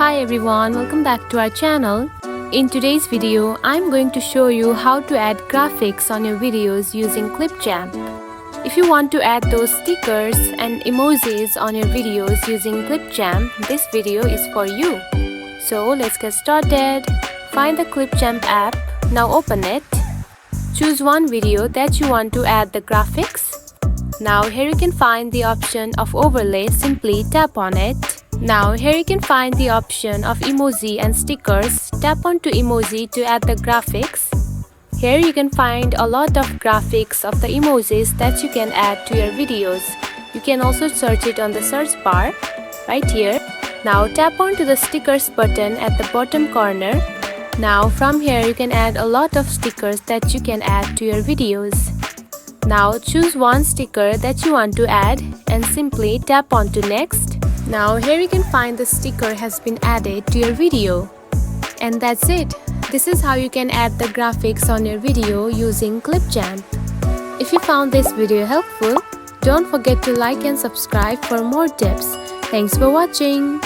Hi everyone, welcome back to our channel. In today's video, I'm going to show you how to add graphics on your videos using Clipchamp. If you want to add those stickers and emojis on your videos using Clipchamp, this video is for you. So let's get started. Find the Clipchamp app. Now open it. Choose one video that you want to add the graphics. Now here you can find the option of overlay. Simply tap on it. Now here you can find the option of emoji and stickers. Tap onto emoji to add the graphics. Here you can find a lot of graphics of the emojis that you can add to your videos. You can also search it on the search bar right here. Now tap onto the stickers button at the bottom corner. Now from here you can add a lot of stickers that you can add to your videos. Now choose one sticker that you want to add and simply tap onto next. Now here you can find the sticker has been added to your video. And that's it. This is how you can add the graphics on your video using Clipchamp. If you found this video helpful, don't forget to like and subscribe for more tips. Thanks for watching.